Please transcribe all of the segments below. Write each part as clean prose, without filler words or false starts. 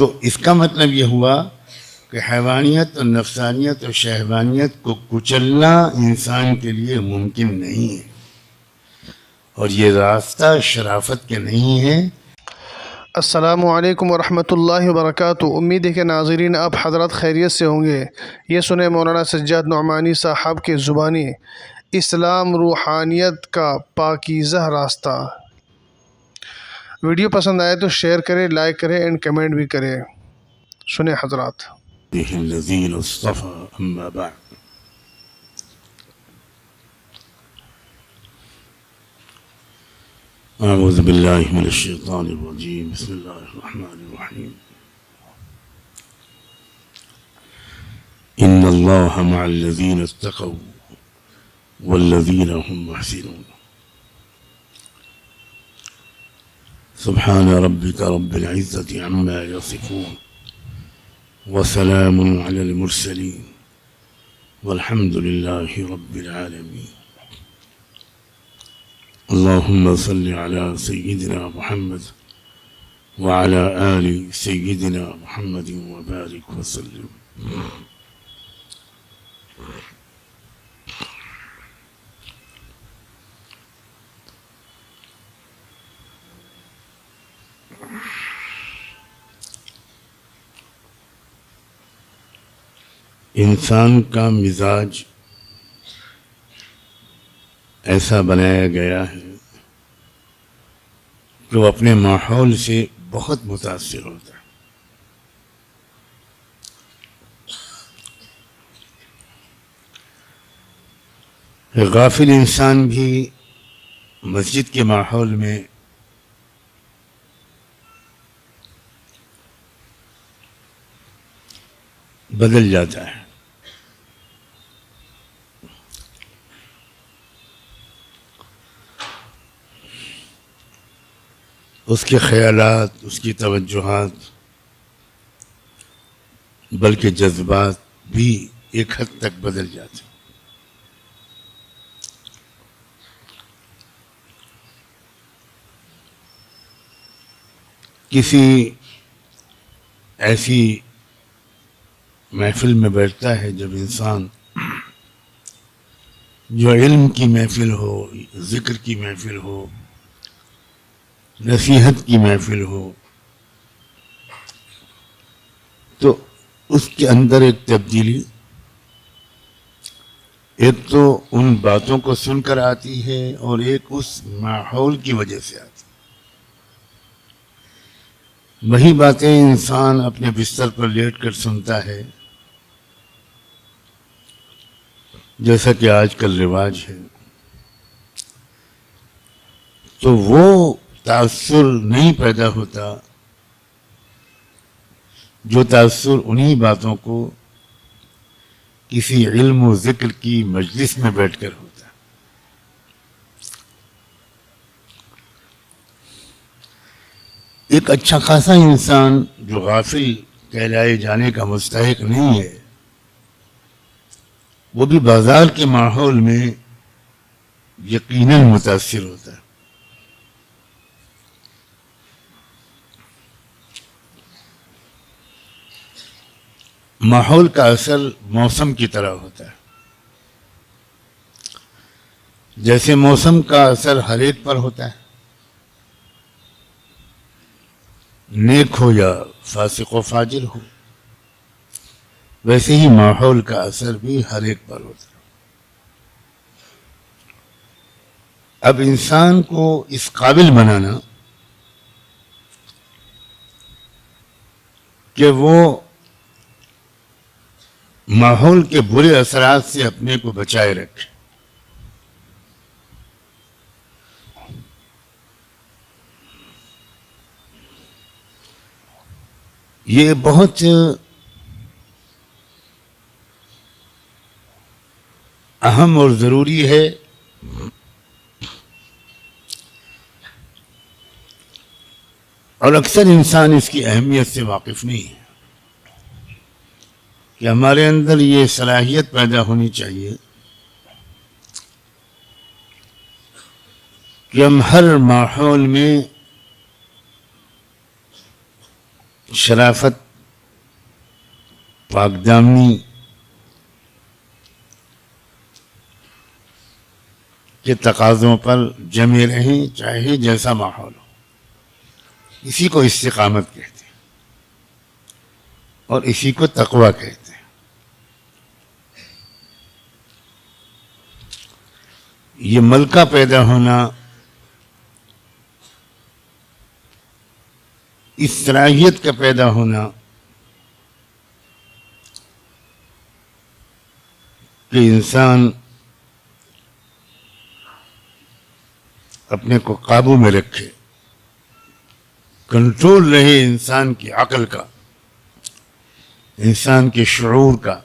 تو اس کا مطلب یہ ہوا کہ حیوانیت اور نفسانیت اور شہوانیت کو کچلنا انسان کے لیے ممکن نہیں ہے، اور یہ راستہ شرافت کے نہیں ہے۔ السلام علیکم ورحمۃ اللہ وبرکاتہ۔ امید ہے کہ ناظرین آپ حضرات خیریت سے ہوں گے۔ یہ سنیں مولانا سجاد نعمانی صاحب کے زبانی اسلام روحانیت کا پاکیزہ راستہ۔ ویڈیو پسند آئے تو شیئر کریں، لائک کریں اینڈ کمنٹ بھی کریں۔ سنیں حضرات۔ الذین اصطفى اما بعد، اعوذ باللہ من الشیطان الرجیم، بسم اللہ الرحمن الرحیم۔ ان اللہ مع الذین اتقوا والذین هم محسنون۔ سبحان ربک رب العزة عما یصفون وسلام علی المرسلین والحمد للہ رب العالمین۔ اللهم صل على سيدنا محمد وعلى آل سيدنا محمد وبارك وسلم۔ انسان کا مزاج ایسا بنایا گیا ہے کہ وہ اپنے ماحول سے بہت متاثر ہوتا ہے۔ غافل انسان بھی مسجد کے ماحول میں بدل جاتا ہے۔ اس کے خیالات، اس کی توجہات، بلکہ جذبات بھی ایک حد تک بدل جاتے ہیں۔ کسی ایسی محفل میں بیٹھتا ہے جب انسان، جو علم کی محفل ہو، ذکر کی محفل ہو، نصیحت کی محفل ہو، تو اس کے اندر ایک تبدیلی ایک تو ان باتوں کو سن کر آتی ہے، اور ایک اس ماحول کی وجہ سے آتی ہے۔ وہی باتیں انسان اپنے بستر پر لیٹ کر سنتا ہے، جیسا کہ آج کل رواج ہے، تو وہ تاثر نہیں پیدا ہوتا جو تاثر انہی باتوں کو کسی علم و ذکر کی مجلس میں بیٹھ کر ہوتا ہے۔ ایک اچھا خاصا انسان جو غافل کہلائے جانے کا مستحق نہیں ہے، وہ بھی بازار کے ماحول میں یقیناً متاثر ہوتا ہے۔ ماحول کا اثر موسم کی طرح ہوتا ہے۔ جیسے موسم کا اثر ہر ایک پر ہوتا ہے، نیک ہو یا فاسق و فاجر ہو، ویسے ہی ماحول کا اثر بھی ہر ایک پر ہوتا ہے۔ اب انسان کو اس قابل بنانا کہ وہ ماحول کے برے اثرات سے اپنے کو بچائے رکھے، یہ بہت اہم اور ضروری ہے۔ اور اکثر انسان اس کی اہمیت سے واقف نہیں ہے کہ ہمارے اندر یہ صلاحیت پیدا ہونی چاہیے کہ ہم ہر ماحول میں شرافت، پاک دامنی کے تقاضوں پر جمے رہیں، چاہے جیسا ماحول ہو. اسی کو استقامت کہتے ہیں اور اسی کو تقویٰ کہتے ہیں. یہ ملکہ پیدا ہونا، اس صلاحیت کا پیدا ہونا کہ انسان اپنے کو قابو میں رکھے، کنٹرول رہے انسان کی عقل کا، انسان کے شعور کا.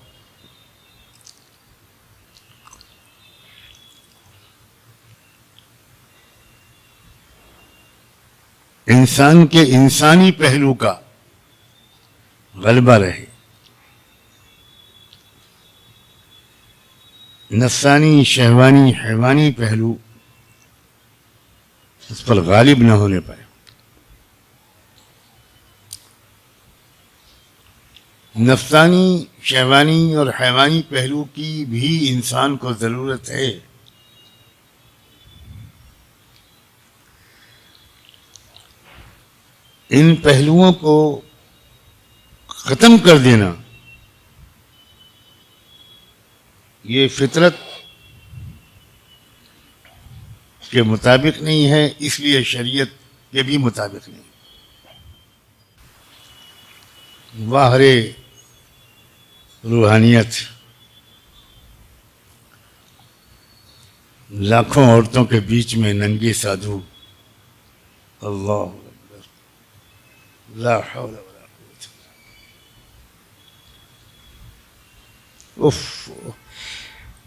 انسان کے انسانی پہلو کا غلبہ رہے، نفسانی، شہوانی، حیوانی پہلو اس پر غالب نہ ہونے پائے. نفسانی، شہوانی اور حیوانی پہلو کی بھی انسان کو ضرورت ہے. ان پہلوؤں کو ختم کر دینا یہ فطرت کے مطابق نہیں ہے، اس لیے شریعت کے بھی مطابق نہیں. واہ رے روحانیت! لاکھوں عورتوں کے بیچ میں ننگے سادھو. اللہ اکبر، لا حول ولا قوت. اف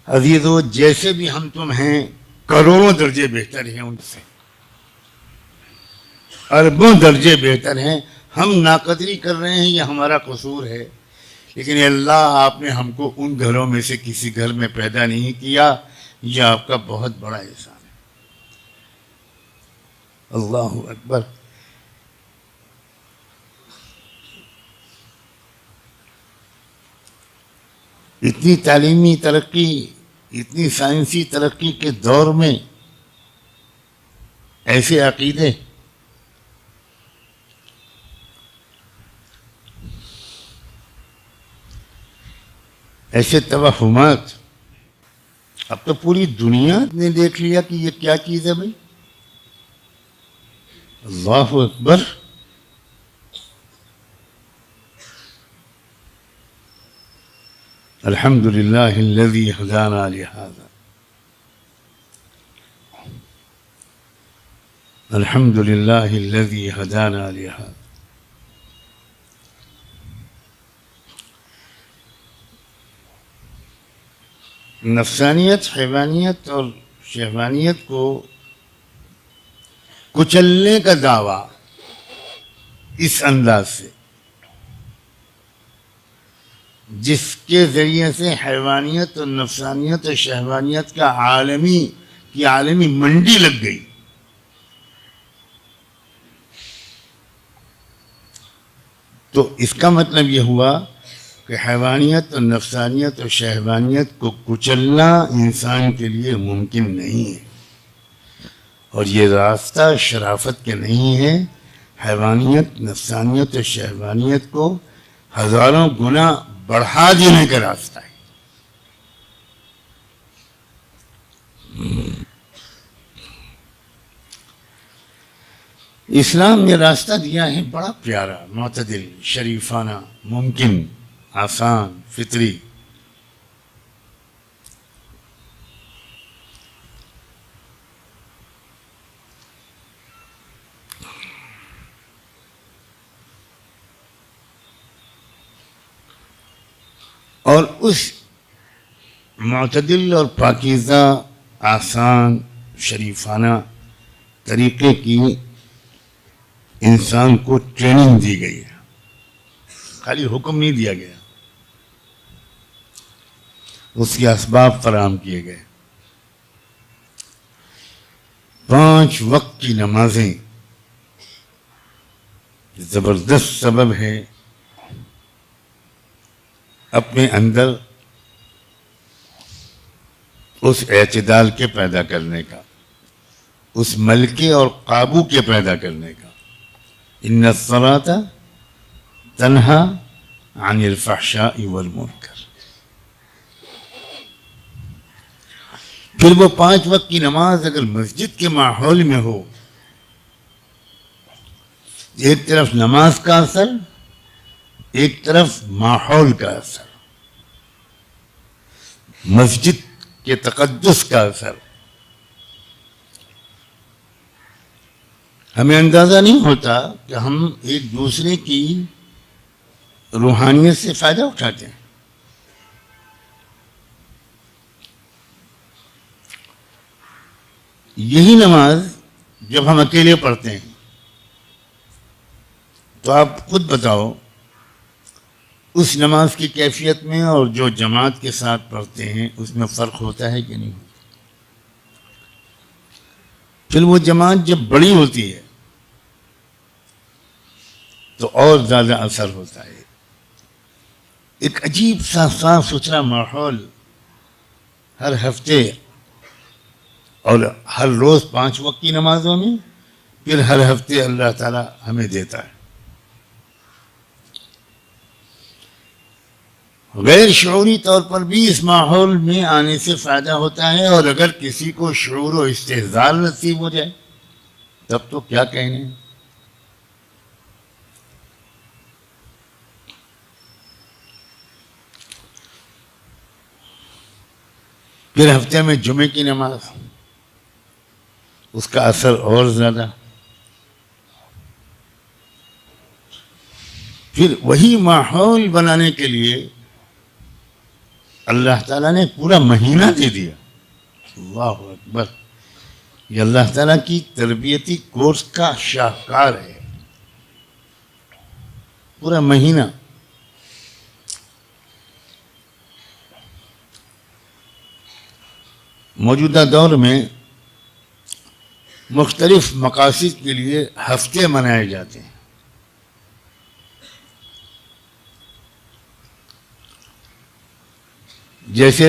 عزیزو، جیسے بھی ہم تم ہیں کروڑوں درجے بہتر ہیں ان سے، اربوں درجے بہتر ہیں. ہم ناقدری کر رہے ہیں، یہ ہمارا قصور ہے، لیکن اللہ آپ نے ہم کو ان گھروں میں سے کسی گھر میں پیدا نہیں کیا، یہ آپ کا بہت بڑا احسان ہے. اللہ اکبر. اتنی تعلیمی ترقی، اتنی سائنسی ترقی کے دور میں ایسے عقیدے، ایسے توہمات. اب تو پوری دنیا نے دیکھ لیا کہ یہ کیا چیز ہے بھائی. اللہ اکبر. الحمد للہ الذی ہدانا لہذا، الحمد للہ الذی ہدانا لہذا. نفسانیت، حیوانیت اور شہوانیت کو کچلنے کا دعویٰ اس انداز سے، جس کے ذریعے سے حیوانیت اور نفسانیت اور شہوانیت کا عالمی منڈی لگ گئی. تو اس کا مطلب یہ ہوا کہ حیوانیت اور نفسانیت اور شہوانیت کو کچلنا انسان کے لیے ممکن نہیں ہے، اور یہ راستہ شرافت کے نہیں ہے. حیوانیت، نفسانیت اور شہوانیت کو ہزاروں گنا بڑھا دینے کا راستہ ہے. اسلام نے راستہ دیا ہے بڑا پیارا، معتدل، شریفانہ، ممکن، آسان، فطری. اور اس معتدل اور پاکیزہ، آسان، شریفانہ طریقے کی انسان کو ٹریننگ دی گئی ہے، خالی حکم نہیں دیا گیا، اس کے اسباب فراہم کیے گئے. 5 وقت کی نمازیں زبردست سبب ہے اپنے اندر اس اعتدال کے پیدا کرنے کا، اس ملکے اور قابو کے پیدا کرنے کا۔ ان الصلاۃ تنہا عن الفحشاء والمنکر۔ پھر وہ 5 وقت کی نماز اگر مسجد کے ماحول میں ہو، ایک طرف نماز کا اثر، ایک طرف ماحول کا اثر، مسجد کے تقدس کا اثر۔ ہمیں اندازہ نہیں ہوتا کہ ہم ایک دوسرے کی روحانیت سے فائدہ اٹھاتے ہیں۔ یہی نماز جب ہم اکیلے پڑھتے ہیں تو آپ خود بتاؤ اس نماز کی کیفیت میں اور جو جماعت کے ساتھ پڑھتے ہیں اس میں فرق ہوتا ہے کہ نہیں ہوتا؟ پھر وہ جماعت جب بڑی ہوتی ہے تو اور زیادہ اثر ہوتا ہے۔ ایک عجیب سا صاف ستھرا ماحول ہر ہفتے اور ہر روز 5 وقت کی نمازوں میں، پھر ہر ہفتے اللہ تعالیٰ ہمیں دیتا ہے۔ غیر شعوری طور پر بھی اس ماحول میں آنے سے فائدہ ہوتا ہے، اور اگر کسی کو شعور و استحضار نصیب ہو جائے تب تو کیا کہنے۔ پھر ہفتے میں جمعے کی نماز، اس کا اثر اور زیادہ۔ پھر وہی ماحول بنانے کے لیے اللہ تعالیٰ نے پورا مہینہ دے دیا۔ اللہ اکبر! یہ اللہ تعالیٰ کی تربیتی کورس کا شاہکار ہے، پورا مہینہ۔ موجودہ دور میں مختلف مقاصد کے لیے ہفتے منائے جاتے ہیں۔ جیسے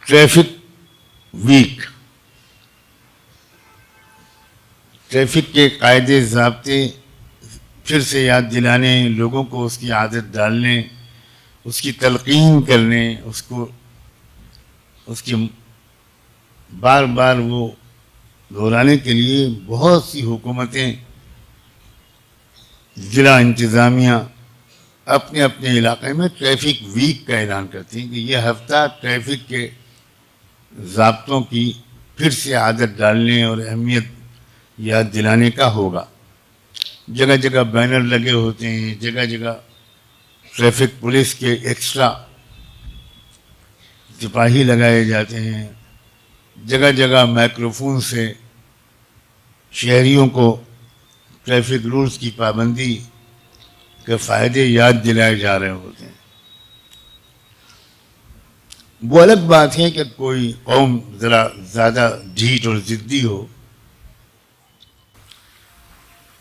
ٹریفک ویک، ٹریفک کے قاعدے ضابطے پھر سے یاد دلانے، لوگوں کو اس کی عادت ڈالنے، اس کی تلقین کرنے، اس کی بار بار وہ دہرانے کے لیے بہت سی حکومتیں، ضلع انتظامیہ اپنے اپنے علاقے میں ٹریفک ویک کا اعلان کرتی ہیں کہ یہ ہفتہ ٹریفک کے ضابطوں کی پھر سے عادت ڈالنے اور اہمیت یاد دلانے کا ہوگا۔ جگہ جگہ بینر لگے ہوتے ہیں، جگہ جگہ ٹریفک پولیس کے ایکسٹرا سپاہی لگائے جاتے ہیں، جگہ جگہ مائکروفون سے شہریوں کو ٹریفک رولز کی پابندی کے فائدے یاد دلائے جا رہے ہوتے ہیں۔ وہ الگ بات ہے کہ کوئی قوم ذرا زیادہ ڈھیٹ اور ضدی ہو،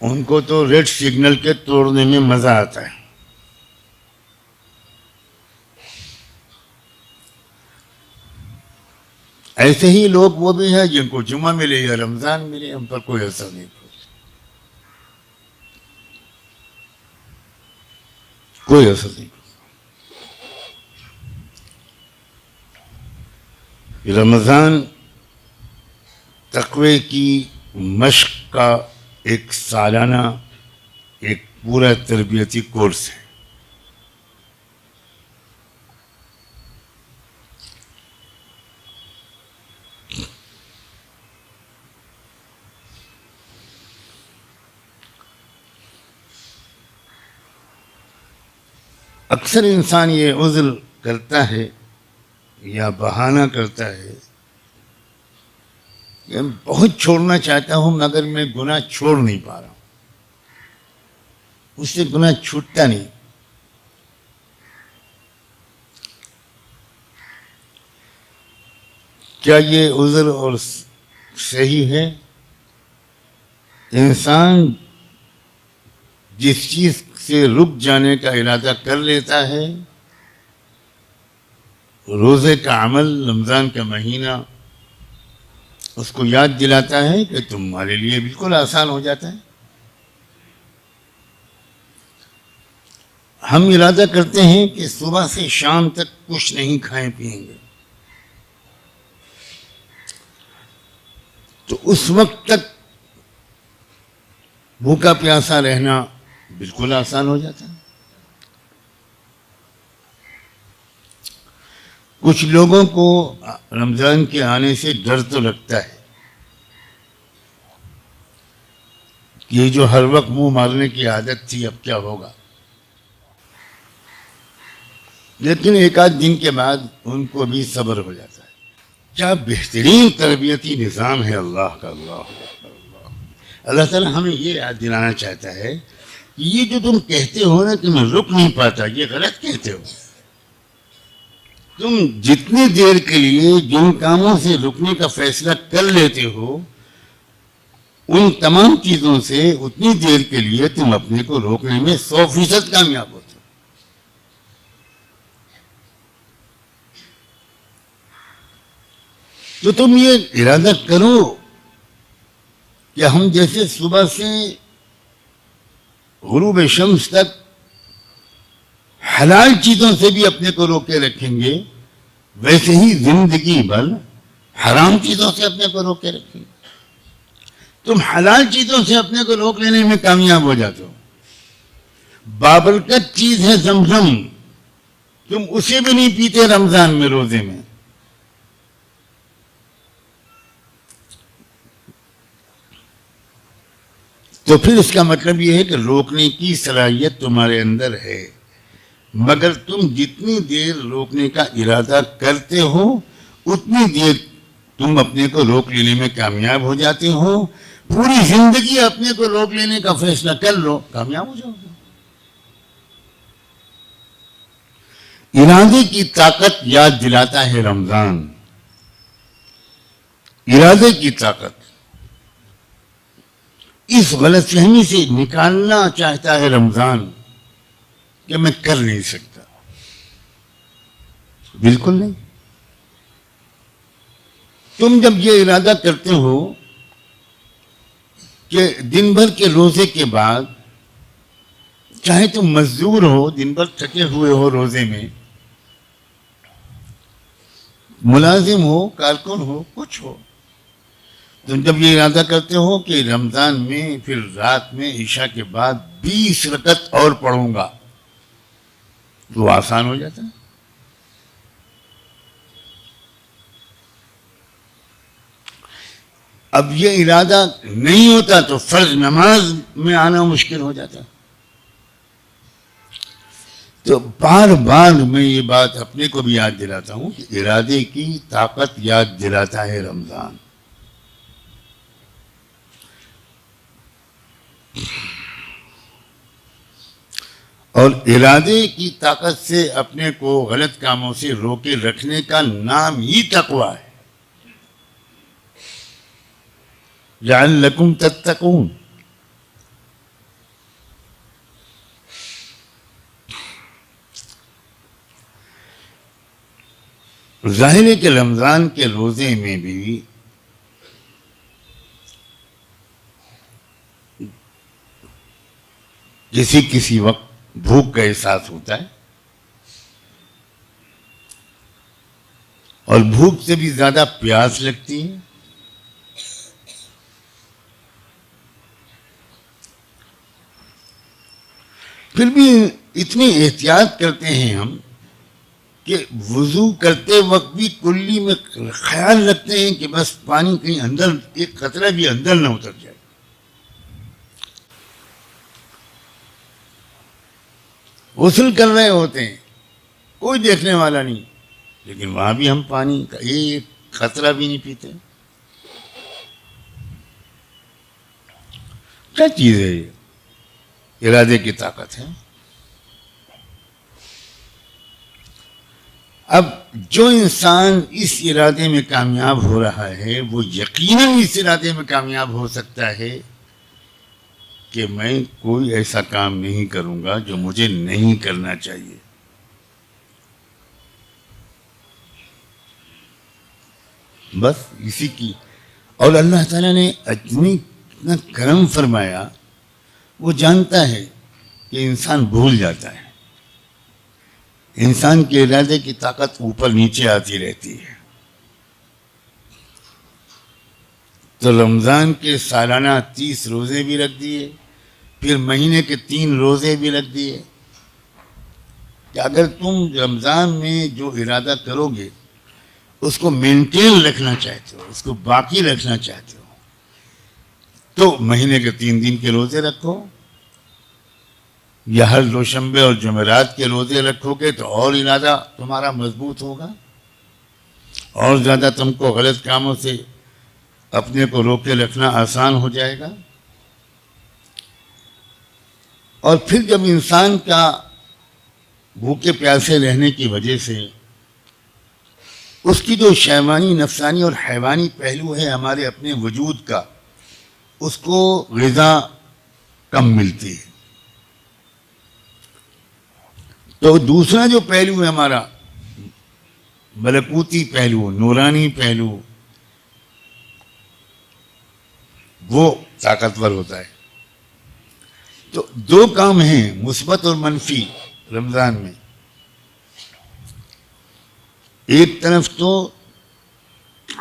ان کو تو ریڈ سگنل کے توڑنے میں مزہ آتا ہے۔ ایسے ہی لوگ وہ بھی ہیں جن کو جمعہ ملے یا رمضان ملے ان پر کوئی اثر نہیں پڑتا، کوئی اثر نہیں پڑتا۔ رمضان تقوی کی مشق کا ایک سالانہ ایک پورا تربیتی کورس ہے۔ اکثر انسان یہ عذر کرتا ہے یا بہانہ کرتا ہے کہ میں بہت چھوڑنا چاہتا ہوں مگر میں گناہ چھوڑ نہیں پا رہا ہوں، اس سے گناہ چھوٹتا نہیں۔ کیا یہ عذر اور صحیح ہے؟ انسان جس چیز سے رک جانے کا ارادہ کر لیتا ہے، روزے کا عمل، رمضان کا مہینہ اس کو یاد دلاتا ہے کہ تمہارے لیے بالکل آسان ہو جاتا ہے۔ ہم ارادہ کرتے ہیں کہ صبح سے شام تک کچھ نہیں کھائیں پیئیں گے، تو اس وقت تک بھوکا پیاسا رہنا بالکل آسان ہو جاتا ہے۔ کچھ لوگوں کو رمضان کے آنے سے ڈر تو لگتا ہے کہ یہ جو ہر وقت منہ مارنے کی عادت تھی اب کیا ہوگا، لیکن ایک آدھ دن کے بعد ان کو بھی صبر ہو جاتا ہے۔ کیا بہترین تربیتی نظام ہے اللہ کا! اللہ تعالیٰ ہمیں یہ یاد دلانا چاہتا ہے کہ یہ جو تم کہتے ہو نا کہ میں رک نہیں پاتا، یہ غلط کہتے ہو۔ تم جتنی دیر کے لیے جن کاموں سے رکنے کا فیصلہ کر لیتے ہو، ان تمام چیزوں سے اتنی دیر کے لیے تم اپنے کو روکنے میں 100% کامیاب ہوتے ہو۔ تو تم یہ ارادہ کرو کہ ہم جیسے صبح سے غروب شمس تک حلال چیزوں سے بھی اپنے کو روکے رکھیں گے، ویسے ہی زندگی بھر حرام چیزوں سے اپنے کو روکے رکھیں گے۔ تم حلال چیزوں سے اپنے کو روک لینے میں کامیاب ہو جاتے ہو۔ بابرکت چیز ہے زمزم، تم اسے بھی نہیں پیتے رمضان میں، روزے میں۔ تو پھر اس کا مطلب یہ ہے کہ روکنے کی صلاحیت تمہارے اندر ہے، مگر تم جتنی دیر روکنے کا ارادہ کرتے ہو اتنی دیر تم اپنے کو روک لینے میں کامیاب ہو جاتے ہو۔ پوری زندگی اپنے کو روک لینے کا فیصلہ کر لو، کامیاب ہو جاؤ گے۔ ارادے کی طاقت یاد دلاتا ہے رمضان، ارادے کی طاقت اس غلط فہمی سے نکالنا چاہتا ہے رمضان کہ میں کر نہیں سکتا۔ بالکل نہیں۔ تم جب یہ ارادہ کرتے ہو کہ دن بھر کے روزے کے بعد، چاہے تم مزدور ہو، دن بھر تھکے ہوئے ہو روزے میں، ملازم ہو، کارکن ہو، کچھ ہو، تم جب یہ ارادہ کرتے ہو کہ رمضان میں پھر رات میں عشاء کے بعد 20 رکعت اور پڑھوں گا، تو آسان ہو جاتا ہے۔ اب یہ ارادہ نہیں ہوتا تو فرض نماز میں آنا مشکل ہو جاتا۔ تو بار بار میں یہ بات اپنے کو بھی یاد دلاتا ہوں کہ ارادے کی طاقت یاد دلاتا ہے رمضان۔ اور ارادے کی طاقت سے اپنے کو غلط کاموں سے روکے رکھنے کا نام ہی تقویٰ ہے۔ لعلکم تتقون۔ ظاہر ہے کہ رمضان کے روزے میں بھی کسی وقت بھوک کا احساس ہوتا ہے، اور بھوک سے بھی زیادہ پیاس لگتی ہے۔ پھر بھی اتنی احتیاط کرتے ہیں ہم کہ وضو کرتے وقت بھی کلی میں خیال رکھتے ہیں کہ بس پانی کہیں اندر، ایک قطرہ بھی اندر نہ اتر جائے۔ غسل کر رہے ہوتے ہیں، کوئی دیکھنے والا نہیں، لیکن وہاں بھی ہم پانی کا ایک قطرہ بھی نہیں پیتے۔ کیا چیز ہے یہ؟ ارادے کی طاقت ہے۔ اب جو انسان اس ارادے میں کامیاب ہو رہا ہے وہ یقیناً اس ارادے میں کامیاب ہو سکتا ہے کہ کہ میں کوئی ایسا کام نہیں کروں گا جو مجھے نہیں کرنا چاہیے. بس اسی کی. اور اللہ تعالیٰ نے اتنا کرم فرمایا، وہ جانتا ہے کہ انسان بھول جاتا ہے، انسان کے ارادے کی طاقت اوپر نیچے آتی رہتی ہے. تو رمضان کے سالانہ 30 روزے بھی رکھ دیے، پھر مہینے کے 3 روزے بھی رکھ دیے کہ اگر تم رمضان میں جو ارادہ کرو گے اس کو مینٹین رکھنا چاہتے ہو، اس کو باقی رکھنا چاہتے ہو، تو مہینے کے 3 دن کے روزے رکھو، یا ہر دوشنبے اور جمعرات کے روزے رکھو گے تو اور ارادہ تمہارا مضبوط ہوگا، اور زیادہ تم کو غلط کاموں سے اپنے کو روکے رکھنا آسان ہو جائے گا. اور پھر جب انسان کا بھوکے پیاسے رہنے کی وجہ سے اس کی جو شیطانی، نفسانی اور حیوانی پہلو ہے ہمارے اپنے وجود کا، اس کو غذا کم ملتی ہے، تو دوسرا جو پہلو ہے ہمارا ملکوتی پہلو، نورانی پہلو، وہ طاقتور ہوتا ہے. تو 2 کام ہیں مثبت اور منفی رمضان میں. ایک طرف تو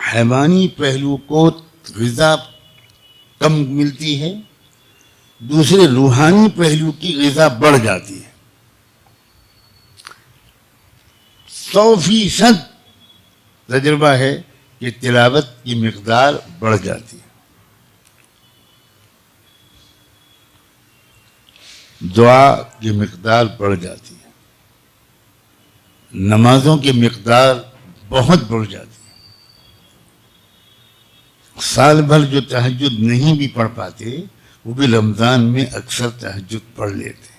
حیوانی پہلو کو غذا کم ملتی ہے، دوسرے روحانی پہلو کی غذا بڑھ جاتی ہے. 100% تجربہ ہے کہ تلاوت کی مقدار بڑھ جاتی ہے، دعا کی مقدار بڑھ جاتی ہے، نمازوں کی مقدار بہت بڑھ جاتی ہے. سال بھر جو تہجد نہیں بھی پڑھ پاتے وہ بھی رمضان میں اکثر تہجد پڑھ لیتے ہیں.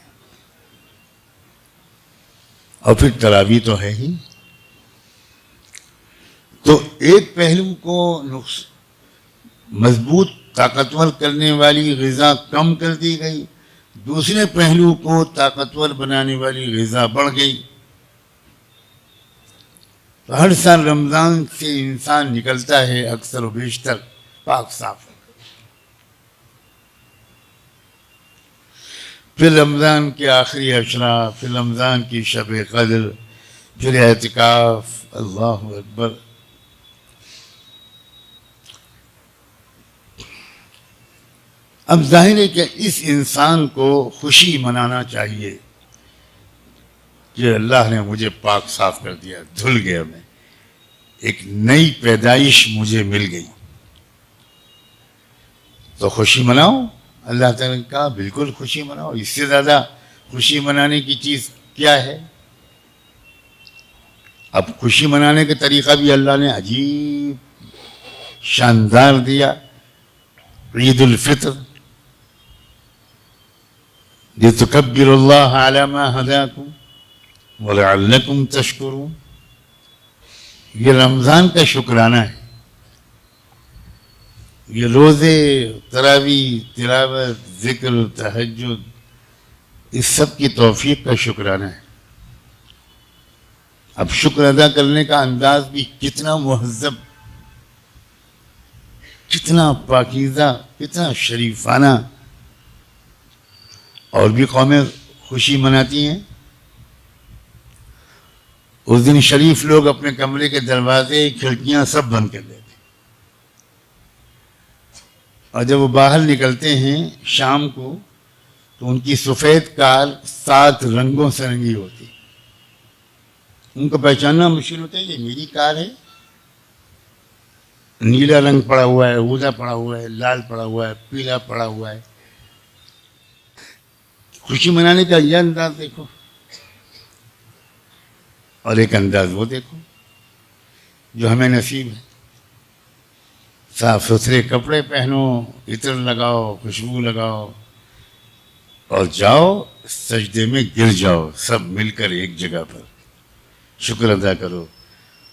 اور پھر تراویح تو ہے ہی. تو ایک پہلو کو مضبوط طاقتور کرنے والی غذا کم کر دی گئی، دوسرے پہلو کو طاقتور بنانے والی غذا بڑھ گئی. تو ہر سال رمضان سے انسان نکلتا ہے اکثر و بیشتر پاک صاف. پھر رمضان کے آخری اشرا، پھر رمضان کی شب قدر، پھر اعتکاف. اللہ اکبر. اب ظاہر ہے کہ اس انسان کو خوشی منانا چاہیے کہ اللہ نے مجھے پاک صاف کر دیا، دھل گیا، میں ایک نئی پیدائش مجھے مل گئی. تو خوشی مناؤ. اللہ تعالیٰ نے کہا بالکل خوشی مناؤ. اس سے زیادہ خوشی منانے کی چیز کیا ہے؟ اب خوشی منانے کا طریقہ بھی اللہ نے عجیب شاندار دیا. عید الفطر لِتُكَبِّرُوا اللَّهَ عَلَى مَا هَدَاكُمْ وَلَعَلَّكُمْ تَشْكُرُونَ. یہ رمضان کا شکرانہ ہے. یہ روزے، تراویح، تلاوت، ذکر، تہجد، اس سب کی توفیق کا شکرانہ ہے. اب شکر ادا کرنے کا انداز بھی کتنا مہذب، کتنا پاکیزہ، کتنا شریفانہ. اور بھی قومیں خوشی مناتی ہیں. اس دن شریف لوگ اپنے کمرے کے دروازے، کھڑکیاں سب بند کر دیتے، اور جب وہ باہر نکلتے ہیں شام کو تو ان کی سفید کار 7 رنگوں سے رنگی ہوتی. ان کو پہچاننا مشکل ہوتا ہے یہ میری کار ہے. نیلا رنگ پڑا ہوا ہے، اودا پڑا ہوا ہے، لال پڑا ہوا ہے، پیلا پڑا ہوا ہے. خوشی منانے کا یہ انداز دیکھو، اور ایک انداز وہ دیکھو جو ہمیں نصیب ہے. صاف ستھرے کپڑے پہنو، عطر لگاؤ، خوشبو لگاؤ، اور جاؤ سجدے میں گر جاؤ سب مل کر ایک جگہ پر. شکر ادا کرو.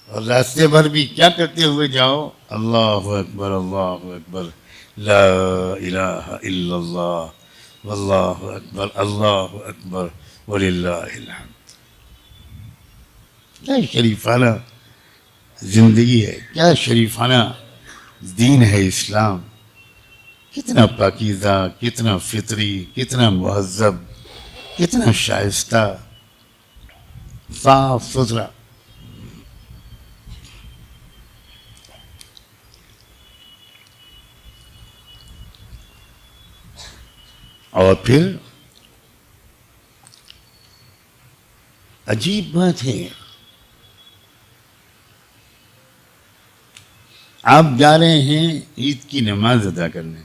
اور راستے بھر بھی کیا کرتے ہوئے جاؤ؟ اللہ اکبر، اللہ اکبر، لا الہ الا اللہ واللہ اکبر اللہ اکبر وللہ الحمد. کیا شریفانہ زندگی ہے، کیا شریفانہ دین ہے اسلام. کتنا پاکیزہ، کتنا فطری، کتنا مہذب، کتنا شائستہ، صاف ستھرا. اور پھر عجیب بات ہے، آپ جا رہے ہیں عید کی نماز ادا کرنے،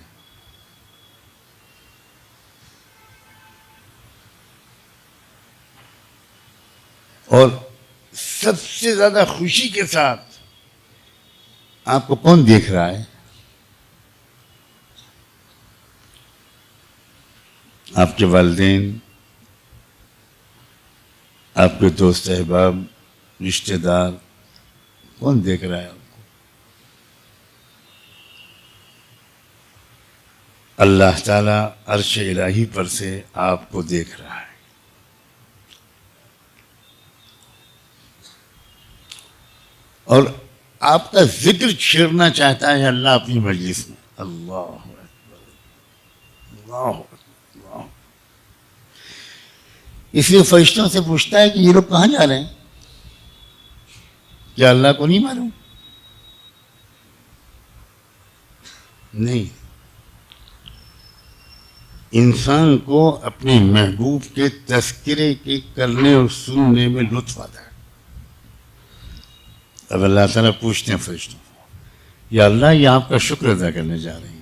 اور سب سے زیادہ خوشی کے ساتھ آپ کو کون دیکھ رہا ہے؟ آپ کے والدین، آپ کے دوست احباب، رشتہ دار، کون دیکھ رہا ہے آپ کو؟ اللہ تعالیٰ عرش الہی پر سے آپ کو دیکھ رہا ہے. اور آپ کا ذکر چھیڑنا چاہتا ہے اللہ اپنی مجلس میں. اللہ اکبر اللہ اکبر. اس لیے فرشتوں سے پوچھتا ہے کہ یہ لوگ کہاں جا رہے ہیں؟ کیا اللہ کو نہیں معلوم؟ نہیں. انسان کو اپنے محبوب کے تذکرے کے کرنے اور سننے میں لطف آتا ہے. اب اللہ تعالیٰ پوچھتے ہیں فرشتوں، یا اللہ یہ آپ کا شکر ادا کرنے جا رہے ہیں،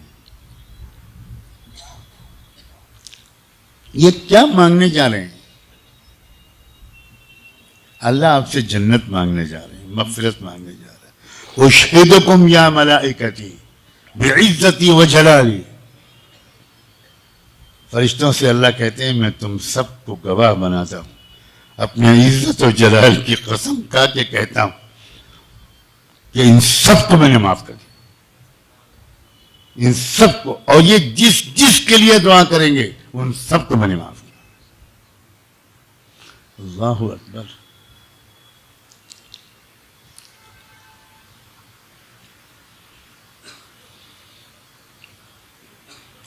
یہ کیا مانگنے جا رہے ہیں؟ اللہ آپ سے جنت مانگنے جا رہے ہیں، مغفرت مانگنے جا رہے ہیں. اشہدکم یا ملائکتی بعزتی و جلالی. فرشتوں سے اللہ کہتے ہیں میں تم سب کو گواہ بناتا ہوں، اپنے عزت و جلال کی قسم کھا کے کہتا ہوں کہ ان سب کو میں نے معاف کر دیا، ان سب کو. اور یہ جس کے لیے دعا کریں گے ان سب کو میں نے معاف کیا. اللہ اکبر.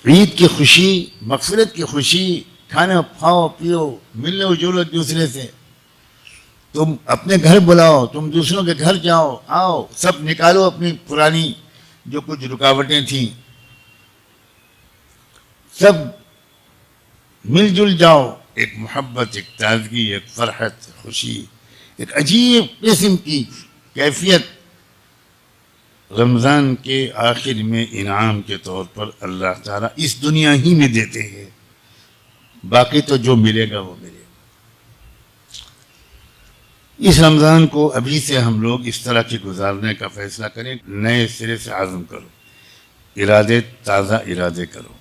عید کی خوشی، مغفرت کی خوشی، کھانا کھاؤ پیو، ملو جلو ایک دوسرے سے. تم اپنے گھر بلاؤ، تم دوسروں کے گھر جاؤ، آؤ، سب نکالو اپنی پرانی جو کچھ رکاوٹیں تھیں، سب مل جل جاؤ. ایک محبت، ایک تازگی، ایک فرحت، خوشی، ایک عجیب قسم کی کیفیت رمضان کے آخر میں انعام کے طور پر اللہ تعالیٰ اس دنیا ہی میں دیتے ہیں. باقی تو جو ملے گا وہ ملے گا. اس رمضان کو ابھی سے ہم لوگ اس طرح کی گزارنے کا فیصلہ کریں. نئے سرے سے عزم کرو، ارادے تازہ ارادے کرو.